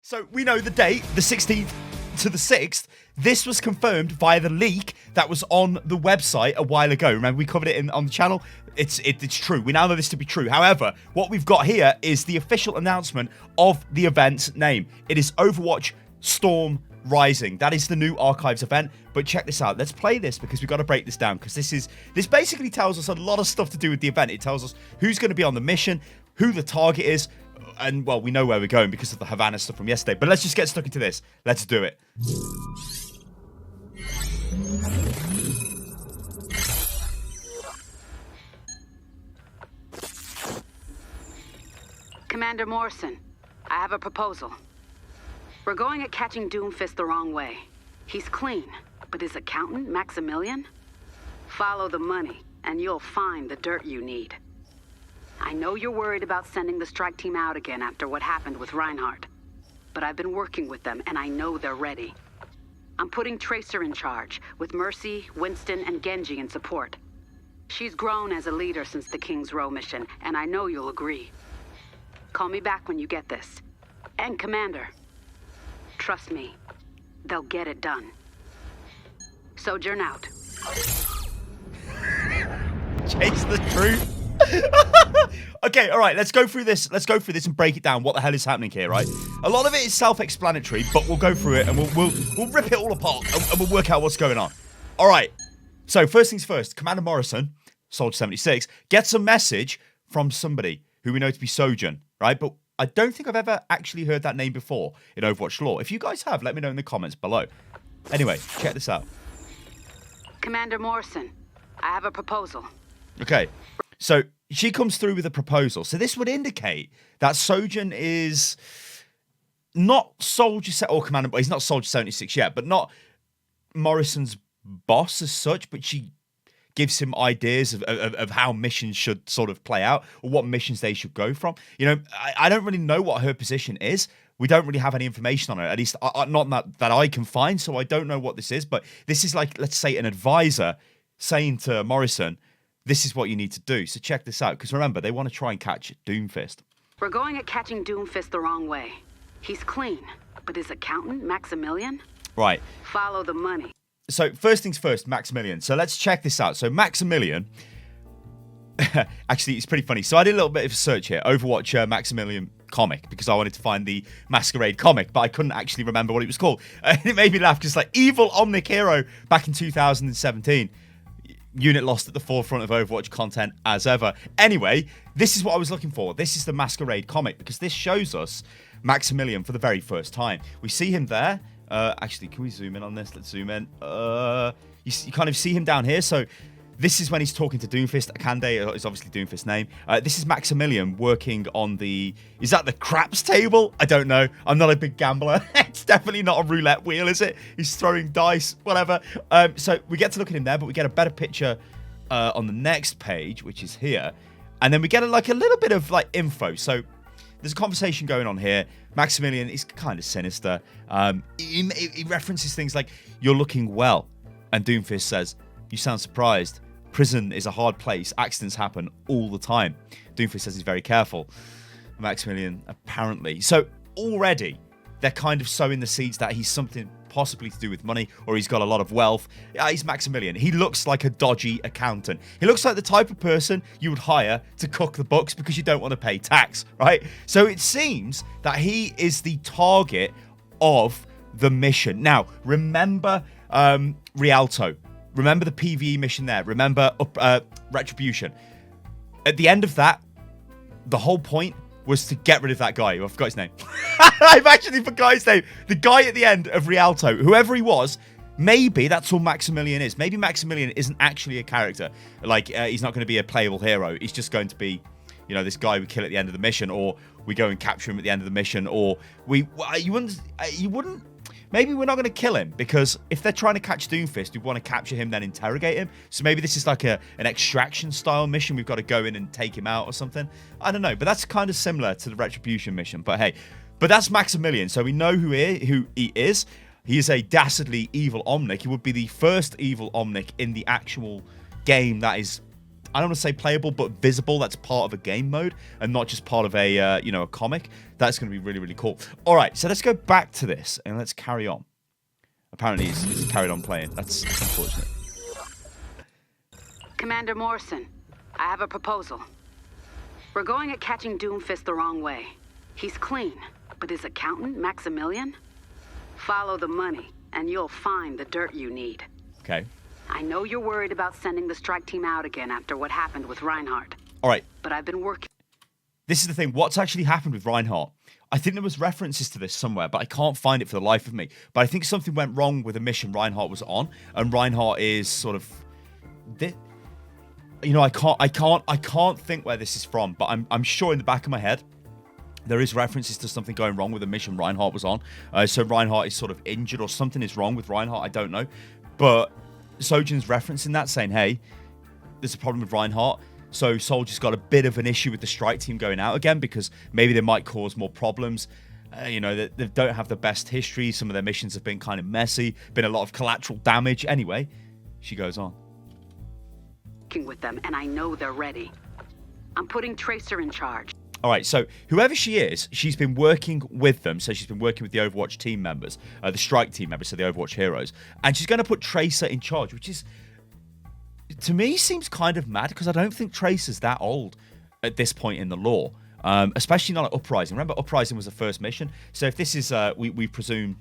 So we know the date, the 16th to the 6th. This was confirmed via the leak that was on the website a while ago. Remember, we covered it on the channel. It's true. We now know this to be true. However, what we've got here is the official announcement of the event's name. It is Overwatch Storm Rising. That is the new Archives event. But check this out. Let's play this because we've got to break this down, because this basically tells us a lot of stuff to do with the event. It tells us who's going to be on the mission, who the target is, and, well, we know where we're going because of the Havana stuff from yesterday. But let's just get stuck into this. Let's do it. Commander Morrison, I have a proposal. We're going at catching Doomfist the wrong way. He's clean, but his accountant, Maximilien? Follow the money, and you'll find the dirt you need. I know you're worried about sending the strike team out again after what happened with Reinhardt, but I've been working with them, and I know they're ready. I'm putting Tracer in charge, with Mercy, Winston, and Genji in support. She's grown as a leader since the King's Row mission, and I know you'll agree. Call me back when you get this. And Commander, trust me, they'll get it done. Sojourn out. Chase the truth. Okay, all right, let's go through this. Let's go through this and break it down. What the hell is happening here, right? A lot of it is self-explanatory, but we'll go through it and we'll rip it all apart and we'll work out what's going on. All right. So first things first, Commander Morrison, Soldier 76, gets a message from somebody who we know to be Sojourn, right? But I don't think I've ever actually heard that name before in Overwatch lore. If you guys have, let me know in the comments below. Anyway, check this out. Commander Morrison, I have a proposal. Okay, so she comes through with a proposal. So this would indicate that Sojourn is not Commander, he's not Soldier 76 yet, but not Morrison's boss as such, but she gives him ideas of how missions should sort of play out, or what missions they should go from. You know, I don't really know what her position is. We don't really have any information on her, at least not that I can find, so I don't know what this is, but this is like, let's say, an advisor saying to Morrison, this is what you need to do. So check this out, because remember, they want to try and catch Doomfist. We're going at catching Doomfist the wrong way. He's clean, but his accountant, Maximilien? Right. Follow the money. So first things first, Maximilien. So let's check this out. So Maximilien, actually, it's pretty funny. So I did a little bit of a search here, Overwatch Maximilien comic, because I wanted to find the Masquerade comic, but I couldn't actually remember what it was called. It made me laugh, because like evil Omnic hero back in 2017. Unit lost at the forefront of Overwatch content as ever. Anyway, this is what I was looking for. This is the Masquerade comic, because this shows us Maximilien for the very first time. We see him there. Actually, can we zoom in on this? Let's zoom in. You kind of see him down here. So this is when he's talking to Doomfist. Akande is obviously Doomfist's name. This is Maximilien working on the... Is that the craps table? I don't know. I'm not a big gambler. It's definitely not a roulette wheel, is it? He's throwing dice, whatever. So we get to look at him there, but we get a better picture on the next page, which is here. And then we get a little bit of info. So there's a conversation going on here. Maximilien is kind of sinister. He references things like, "You're looking well." And Doomfist says, "You sound surprised. Prison is a hard place. Accidents happen all the time." Doomfist says he's very careful. Maximilien, apparently. So already, they're kind of sowing the seeds that he's something possibly to do with money, or he's got a lot of wealth. He's Maximilien. He looks like a dodgy accountant. He looks like the type of person you would hire to cook the books because you don't want to pay tax, right? So it seems that he is the target of the mission. Now, remember Rialto. Remember the PvE mission there. Remember Retribution. At the end of that, the whole point was to get rid of that guy. I forgot his name. I've actually forgot his name. The guy at the end of Rialto, whoever he was, maybe that's all Maximilien is. Maybe Maximilien isn't actually a character. He's not going to be a playable hero. He's just going to be, this guy we kill at the end of the mission, or we go and capture him at the end of the mission, or you wouldn't. Maybe we're not going to kill him, because if they're trying to catch Doomfist, we want to capture him, then interrogate him. So maybe this is like an extraction style mission. We've got to go in and take him out or something. I don't know, but that's kind of similar to the Retribution mission. But hey, that's Maximilien. So we know who he is. He is a dastardly evil Omnic. He would be the first evil Omnic in the actual game that is I don't want to say playable, but visible. That's part of a game mode and not just part of a, a comic. That's going to be really, really cool. All right, so let's go back to this and let's carry on. Apparently, he's carried on playing. That's unfortunate. Commander Morrison, I have a proposal. We're going at catching Doomfist the wrong way. He's clean, but his accountant, Maximilien? Follow the money, and you'll find the dirt you need. Okay. I know you're worried about sending the strike team out again after what happened with Reinhardt. All right. But I've been working... This is the thing. What's actually happened with Reinhardt? I think there was references to this somewhere, but I can't find it for the life of me. But I think something went wrong with a mission Reinhardt was on, and Reinhardt is sort of... I can't think where this is from, but I'm sure in the back of my head there is references to something going wrong with a mission Reinhardt was on. So Reinhardt is sort of injured or something is wrong with Reinhardt. I don't know. But Sojin's referencing that, saying, hey, there's a problem with Reinhardt. So Soldier's got a bit of an issue with the strike team going out again because maybe they might cause more problems. They don't have the best history. Some of their missions have been kind of messy. Been a lot of collateral damage. Anyway, she goes on. With them, and I know they're ready. I'm putting Tracer in charge. All right, so whoever she is, she's been working with them. So she's been working with the Overwatch team members, the strike team members, so the Overwatch heroes. And she's going to put Tracer in charge, which is, to me, seems kind of mad because I don't think Tracer's that old at this point in the lore, especially not at Uprising. Remember, Uprising was the first mission. So if this is, we presume,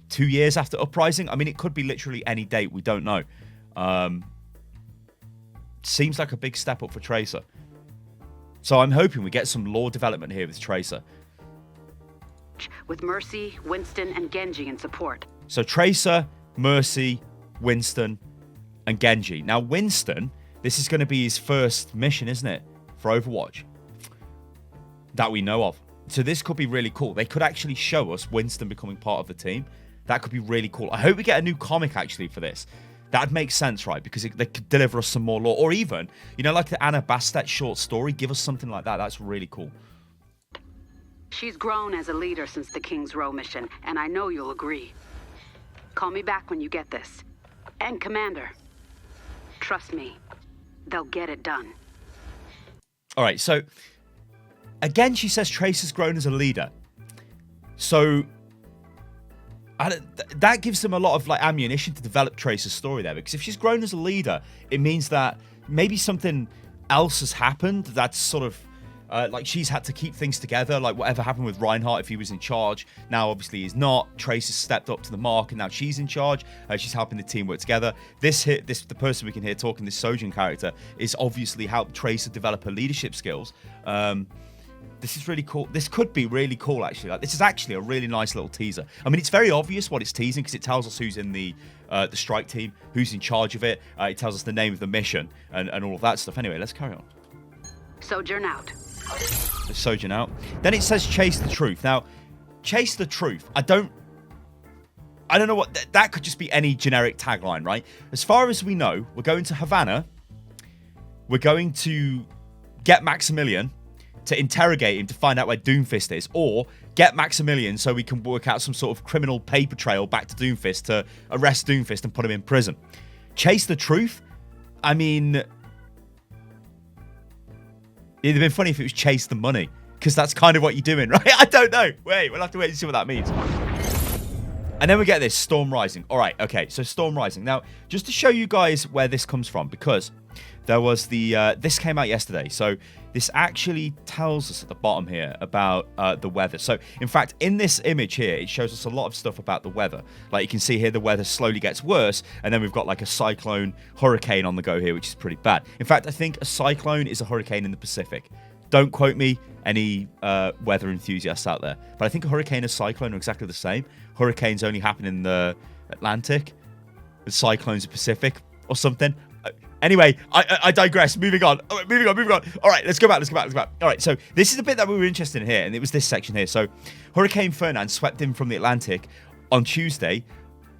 2 years after Uprising, I mean, it could be literally any date. We don't know. Seems like a big step up for Tracer. So I'm hoping we get some lore development here with Tracer. With Mercy, Winston, and Genji in support. So Tracer, Mercy, Winston, and Genji. Now Winston, this is going to be his first mission, isn't it? For Overwatch. That we know of. So this could be really cool. They could actually show us Winston becoming part of the team. That could be really cool. I hope we get a new comic actually for this. That'd make sense, right? Because they could deliver us some more lore. Or even, like the Anna Bastet short story. Give us something like that. That's really cool. She's grown as a leader since the King's Row mission, and I know you'll agree. Call me back when you get this. And Commander, trust me, they'll get it done. All right, so, again, she says Tracer's grown as a leader. So... that gives them a lot of ammunition to develop Tracer's story there, because if she's grown as a leader, it means that maybe something else has happened that's sort of she's had to keep things together, like whatever happened with Reinhardt if he was in charge. Now obviously he's not. Tracer's stepped up to the mark and now she's in charge. She's helping the team work together. The person we can hear talking, this Sojin character, is obviously helped Tracer develop her leadership skills. This is really cool. This could be really cool, actually. This is actually a really nice little teaser. I mean, it's very obvious what it's teasing because it tells us who's in the strike team, who's in charge of it. It tells us the name of the mission and all of that stuff. Anyway, let's carry on. Sojourn out. Sojourn out. Then it says chase the truth. Now, chase the truth. I don't know what... That could just be any generic tagline, right? As far as we know, we're going to Havana. We're going to get Maximilien to interrogate him to find out where Doomfist is, or get Maximilien so we can work out some sort of criminal paper trail back to Doomfist to arrest Doomfist and put him in prison. Chase the truth? I mean, it'd have been funny if it was chase the money, because that's kind of what you're doing, right? I don't know. Wait, we'll have to wait and see what that means. And then we get this, Storm Rising. All right, okay, so Storm Rising. Now, just to show you guys where this comes from, because there was this came out yesterday. So this actually tells us at the bottom here about the weather. So, in fact, in this image here, it shows us a lot of stuff about the weather. Like you can see here, the weather slowly gets worse. And then we've got like a cyclone, hurricane on the go here, which is pretty bad. In fact, I think a cyclone is a hurricane in the Pacific. Don't quote me, any weather enthusiasts out there. But I think a hurricane and a cyclone are exactly the same. Hurricanes only happen in the Atlantic. The cyclones are Pacific or something. Anyway, I digress. Moving on. All right, let's go back. All right, so this is the bit that we were interested in here, and it was this section here. So Hurricane Fernand swept in from the Atlantic on Tuesday,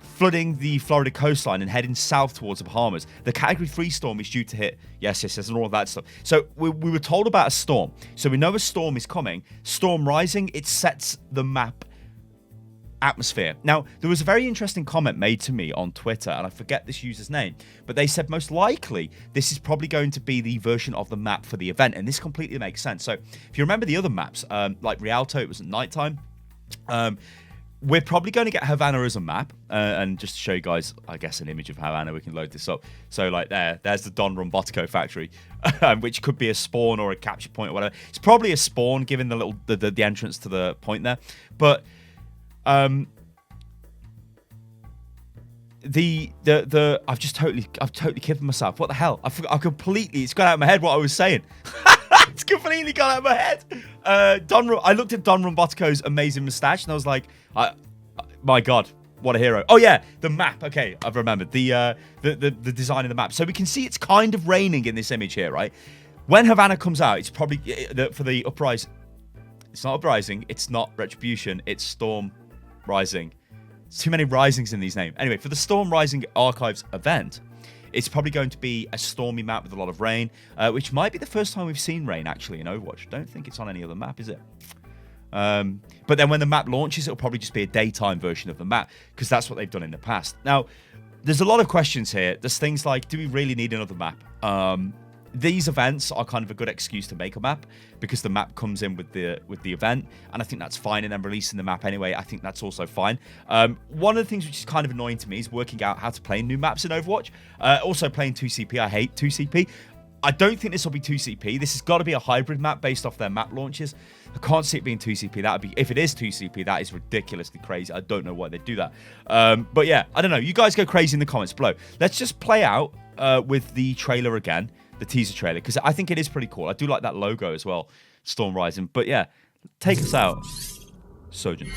flooding the Florida coastline and heading south towards the Bahamas. The Category 3 storm is due to hit. Yes, and all of that stuff. So we were told about a storm. So we know a storm is coming. Storm Rising, it sets the map atmosphere. Now, there was a very interesting comment made to me on Twitter, and I forget this user's name, but they said most likely this is probably going to be the version of the map for the event, and this completely makes sense. So if you remember the other maps, like Rialto, it was at nighttime. We're probably going to get Havana as a map, and just to show you guys, I guess, an image of Havana, we can load this up. So like there's the Don Robotico factory, which could be a spawn or a capture point or whatever. It's probably a spawn given the little the entrance to the point there, but I've totally kidded myself. What the hell? It's gone out of my head what I was saying. It's completely gone out of my head. I looked at Don Robotico's amazing mustache and I was like, my God, what a hero. Oh yeah, the map. Okay, I've remembered the design of the map. So we can see it's kind of raining in this image here, right? When Havana comes out, it's probably for the uprising. It's not uprising. It's not retribution. It's storm rising. There's too many risings in these names. Anyway, for the Storm Rising Archives event, it's probably going to be a stormy map with a lot of rain, which might be the first time we've seen rain, actually, in Overwatch. I don't think it's on any other map, is it? But then when the map launches, it'll probably just be a daytime version of the map, because that's what they've done in the past. Now, there's a lot of questions here. There's things like, do we really need another map? These events are kind of a good excuse to make a map, because the map comes in with the event, and I think that's fine. And then releasing the map anyway, I think that's also fine. One of the things which is kind of annoying to me is working out how to play new maps in Overwatch. Also playing 2CP, I hate 2CP. I don't think this will be 2CP. This has got to be a hybrid map based off their map launches. I can't see it being 2CP. That would be, if it is 2CP, that is ridiculously crazy. I don't know why they do that. But yeah, I don't know. You guys go crazy in the comments below. Let's just play out with the trailer again. The teaser trailer, because I think it is pretty cool. I do like that logo as well, Storm Rising. But yeah, take us out, Sojin.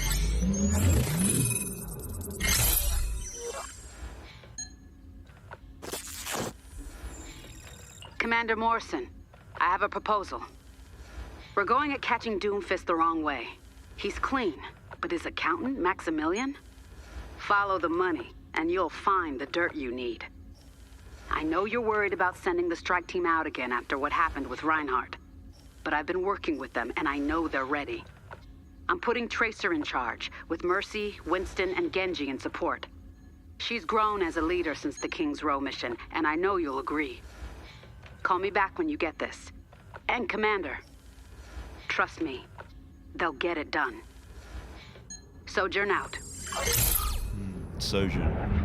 Commander Morrison, I have a proposal. We're going at catching Doomfist the wrong way. He's clean, but his accountant, Maximilien? Follow the money, and you'll find the dirt you need. I know you're worried about sending the strike team out again after what happened with Reinhardt, but I've been working with them and I know they're ready. I'm putting Tracer in charge, with Mercy, Winston, and Genji in support. She's grown as a leader since the King's Row mission, and I know you'll agree. Call me back when you get this. And Commander, trust me, they'll get it done. Sojourn out. Sojourn.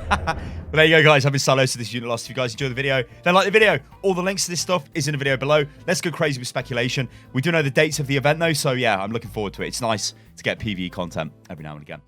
Well, there you go, guys. I've been Stylosa. This is Unit Lost. If you guys enjoyed the video, then like the video. All the links to this stuff is in the video below. Let's go crazy with speculation. We do know the dates of the event, though, so yeah, I'm looking forward to it. It's nice to get PvE content every now and again.